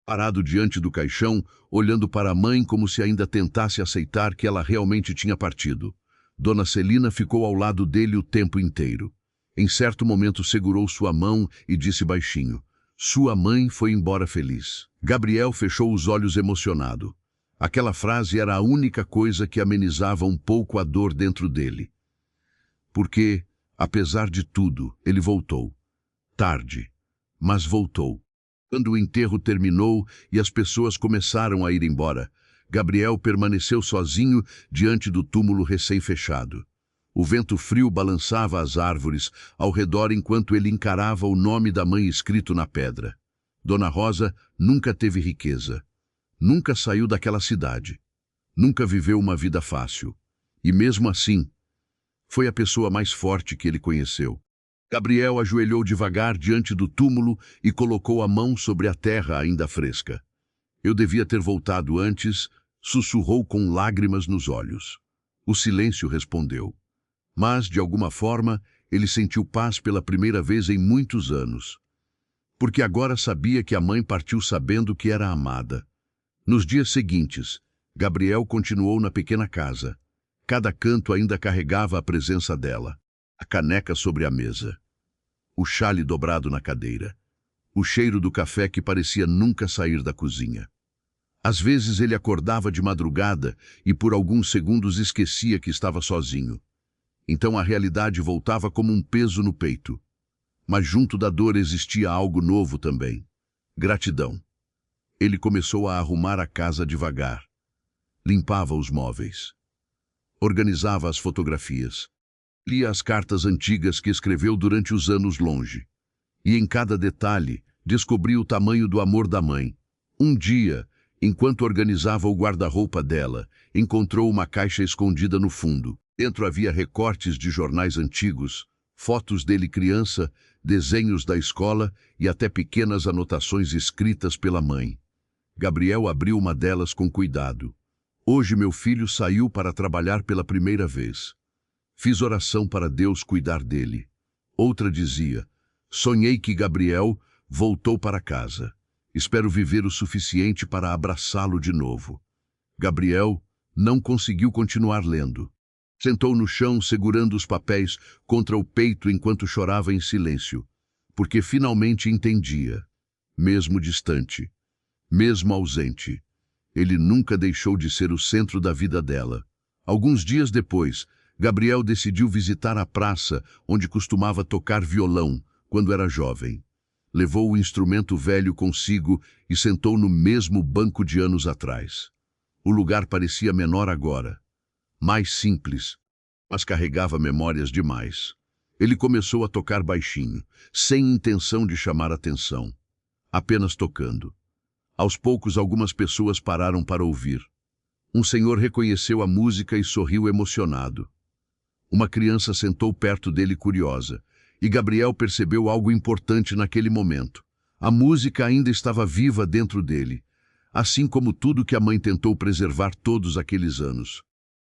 S1: parado diante do caixão, olhando para a mãe como se ainda tentasse aceitar que ela realmente tinha partido. Dona Celina ficou ao lado dele o tempo inteiro. Em certo momento segurou sua mão e disse baixinho: "Sua mãe foi embora feliz." Gabriel fechou os olhos emocionado. Aquela frase era a única coisa que amenizava um pouco a dor dentro dele. Porque, apesar de tudo, ele voltou. Tarde, mas voltou. Quando o enterro terminou e as pessoas começaram a ir embora, Gabriel permaneceu sozinho diante do túmulo recém-fechado. O vento frio balançava as árvores ao redor enquanto ele encarava o nome da mãe escrito na pedra. Dona Rosa nunca teve riqueza, nunca saiu daquela cidade, nunca viveu uma vida fácil. E mesmo assim, foi a pessoa mais forte que ele conheceu. Gabriel ajoelhou devagar diante do túmulo e colocou a mão sobre a terra ainda fresca. "Eu devia ter voltado antes", sussurrou com lágrimas nos olhos. O silêncio respondeu. Mas, de alguma forma, ele sentiu paz pela primeira vez em muitos anos. Porque agora sabia que a mãe partiu sabendo que era amada. Nos dias seguintes, Gabriel continuou na pequena casa. Cada canto ainda carregava a presença dela. A caneca sobre a mesa, o xale dobrado na cadeira, o cheiro do café que parecia nunca sair da cozinha. Às vezes ele acordava de madrugada e por alguns segundos esquecia que estava sozinho. Então a realidade voltava como um peso no peito. Mas junto da dor existia algo novo também: gratidão. Ele começou a arrumar a casa devagar. Limpava os móveis. Organizava as fotografias. Lia as cartas antigas que escreveu durante os anos longe. E em cada detalhe, descobriu o tamanho do amor da mãe. Um dia, enquanto organizava o guarda-roupa dela, encontrou uma caixa escondida no fundo. Dentro havia recortes de jornais antigos, fotos dele criança, desenhos da escola e até pequenas anotações escritas pela mãe. Gabriel abriu uma delas com cuidado. "Hoje meu filho saiu para trabalhar pela primeira vez. Fiz oração para Deus cuidar dele." Outra dizia: "Sonhei que Gabriel voltou para casa. Espero viver o suficiente para abraçá-lo de novo." Gabriel não conseguiu continuar lendo. Sentou no chão segurando os papéis contra o peito enquanto chorava em silêncio, porque finalmente entendia. Mesmo distante, mesmo ausente, ele nunca deixou de ser o centro da vida dela. Alguns dias depois, Gabriel decidiu visitar a praça onde costumava tocar violão quando era jovem. Levou o instrumento velho consigo e sentou no mesmo banco de anos atrás. O lugar parecia menor agora, mais simples, mas carregava memórias demais. Ele começou a tocar baixinho, sem intenção de chamar atenção, apenas tocando. Aos poucos, algumas pessoas pararam para ouvir. Um senhor reconheceu a música e sorriu emocionado. Uma criança sentou perto dele curiosa, e Gabriel percebeu algo importante naquele momento. A música ainda estava viva dentro dele, assim como tudo que a mãe tentou preservar todos aqueles anos.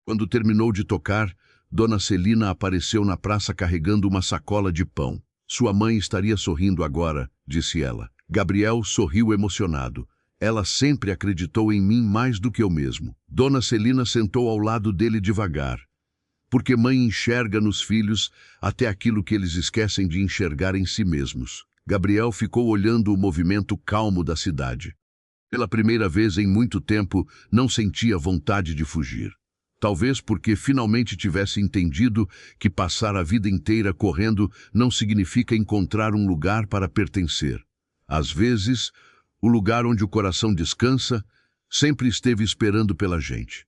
S1: Quando terminou de tocar, Dona Celina apareceu na praça carregando uma sacola de pão. Sua mãe estaria sorrindo agora, disse ela. Gabriel sorriu emocionado. Ela sempre acreditou em mim mais do que eu mesmo. Dona Celina sentou ao lado dele devagar. Porque mãe enxerga nos filhos até aquilo que eles esquecem de enxergar em si mesmos. Gabriel ficou olhando o movimento calmo da cidade. Pela primeira vez em muito tempo, não sentia vontade de fugir. Talvez porque finalmente tivesse entendido que passar a vida inteira correndo não significa encontrar um lugar para pertencer. Às vezes, o lugar onde o coração descansa sempre esteve esperando pela gente.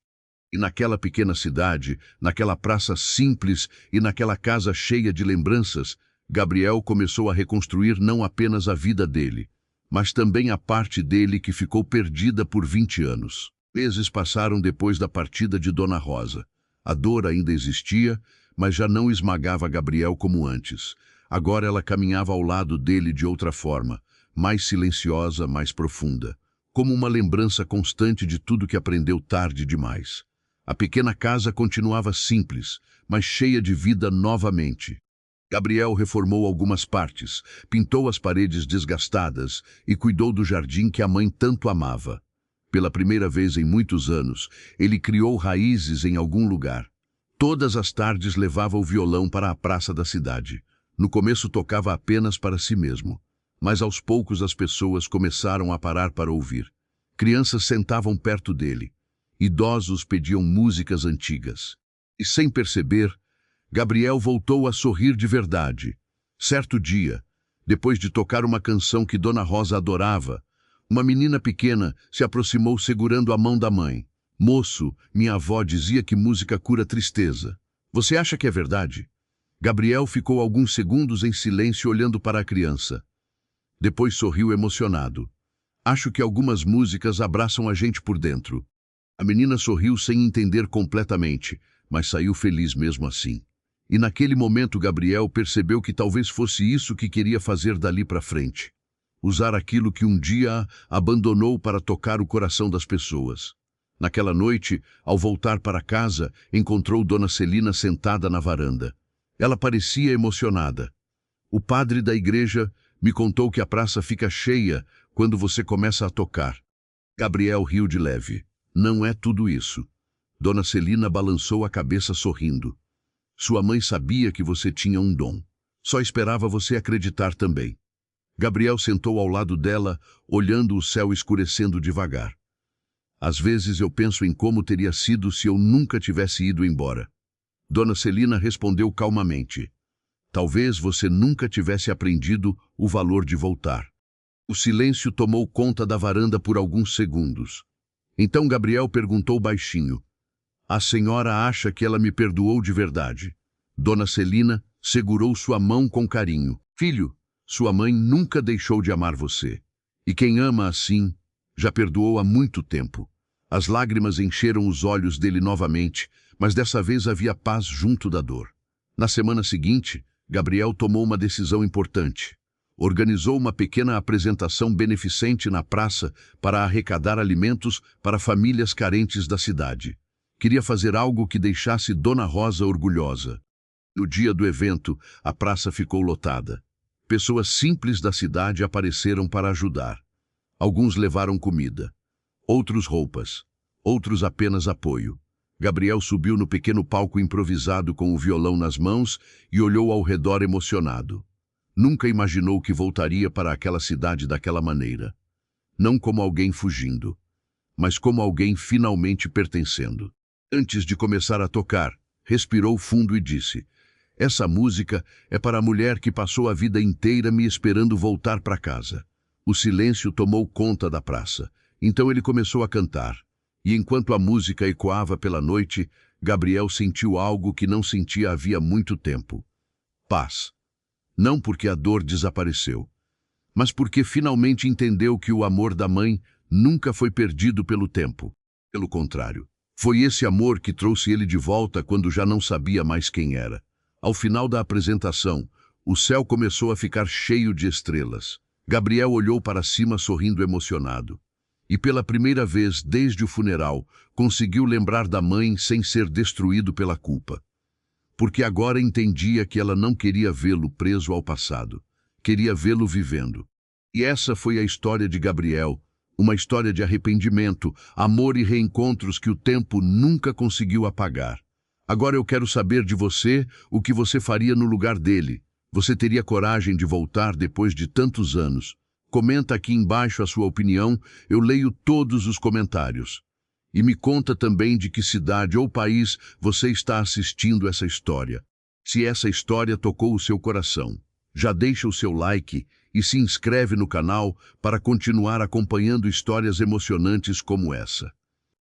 S1: E naquela pequena cidade, naquela praça simples e naquela casa cheia de lembranças, Gabriel começou a reconstruir não apenas a vida dele, mas também a parte dele que ficou perdida por 20 anos. Meses passaram depois da partida de Dona Rosa. A dor ainda existia, mas já não esmagava Gabriel como antes. Agora ela caminhava ao lado dele de outra forma, mais silenciosa, mais profunda, como uma lembrança constante de tudo que aprendeu tarde demais. A pequena casa continuava simples, mas cheia de vida novamente. Gabriel reformou algumas partes, pintou as paredes desgastadas e cuidou do jardim que a mãe tanto amava. Pela primeira vez em muitos anos, ele criou raízes em algum lugar. Todas as tardes levava o violão para a praça da cidade. No começo tocava apenas para si mesmo, mas aos poucos as pessoas começaram a parar para ouvir. Crianças sentavam perto dele. Idosos pediam músicas antigas. E sem perceber, Gabriel voltou a sorrir de verdade. Certo dia, depois de tocar uma canção que Dona Rosa adorava, uma menina pequena se aproximou segurando a mão da mãe. Moço, minha avó dizia que música cura tristeza. Você acha que é verdade? Gabriel ficou alguns segundos em silêncio olhando para a criança. Depois sorriu emocionado. Acho que algumas músicas abraçam a gente por dentro. A menina sorriu sem entender completamente, mas saiu feliz mesmo assim. E naquele momento Gabriel percebeu que talvez fosse isso que queria fazer dali para frente. Usar aquilo que um dia abandonou para tocar o coração das pessoas. Naquela noite, ao voltar para casa, encontrou Dona Celina sentada na varanda. Ela parecia emocionada. O padre da igreja me contou que a praça fica cheia quando você começa a tocar. Gabriel riu de leve. Não é tudo isso. Dona Celina balançou a cabeça sorrindo. Sua mãe sabia que você tinha um dom. Só esperava você acreditar também. Gabriel sentou ao lado dela, olhando o céu escurecendo devagar. Às vezes eu penso em como teria sido se eu nunca tivesse ido embora. Dona Celina respondeu calmamente. Talvez você nunca tivesse aprendido o valor de voltar. O silêncio tomou conta da varanda por alguns segundos. Então Gabriel perguntou baixinho. A senhora acha que ela me perdoou de verdade? Dona Celina segurou sua mão com carinho. Filho, sua mãe nunca deixou de amar você. E quem ama assim, já perdoou há muito tempo. As lágrimas encheram os olhos dele novamente, mas dessa vez havia paz junto da dor. Na semana seguinte, Gabriel tomou uma decisão importante. Organizou uma pequena apresentação beneficente na praça para arrecadar alimentos para famílias carentes da cidade. Queria fazer algo que deixasse Dona Rosa orgulhosa. No dia do evento, a praça ficou lotada. Pessoas simples da cidade apareceram para ajudar. Alguns levaram comida, outros roupas, outros apenas apoio. Gabriel subiu no pequeno palco improvisado com o violão nas mãos e olhou ao redor emocionado. Nunca imaginou que voltaria para aquela cidade daquela maneira. Não como alguém fugindo, mas como alguém finalmente pertencendo. Antes de começar a tocar, respirou fundo e disse: essa música é para a mulher que passou a vida inteira me esperando voltar para casa. O silêncio tomou conta da praça. Então ele começou a cantar. E enquanto a música ecoava pela noite, Gabriel sentiu algo que não sentia havia muito tempo. Paz. Não porque a dor desapareceu, mas porque finalmente entendeu que o amor da mãe nunca foi perdido pelo tempo. Pelo contrário, foi esse amor que trouxe ele de volta quando já não sabia mais quem era. Ao final da apresentação, o céu começou a ficar cheio de estrelas. Gabriel olhou para cima sorrindo emocionado. E pela primeira vez desde o funeral, conseguiu lembrar da mãe sem ser destruído pela culpa. Porque agora entendia que ela não queria vê-lo preso ao passado. Queria vê-lo vivendo. E essa foi a história de Gabriel, uma história de arrependimento, amor e reencontros que o tempo nunca conseguiu apagar. Agora eu quero saber de você o que você faria no lugar dele. Você teria coragem de voltar depois de tantos anos? Comenta aqui embaixo a sua opinião, eu leio todos os comentários. E me conta também de que cidade ou país você está assistindo essa história. Se essa história tocou o seu coração, já deixa o seu like e se inscreve no canal para continuar acompanhando histórias emocionantes como essa.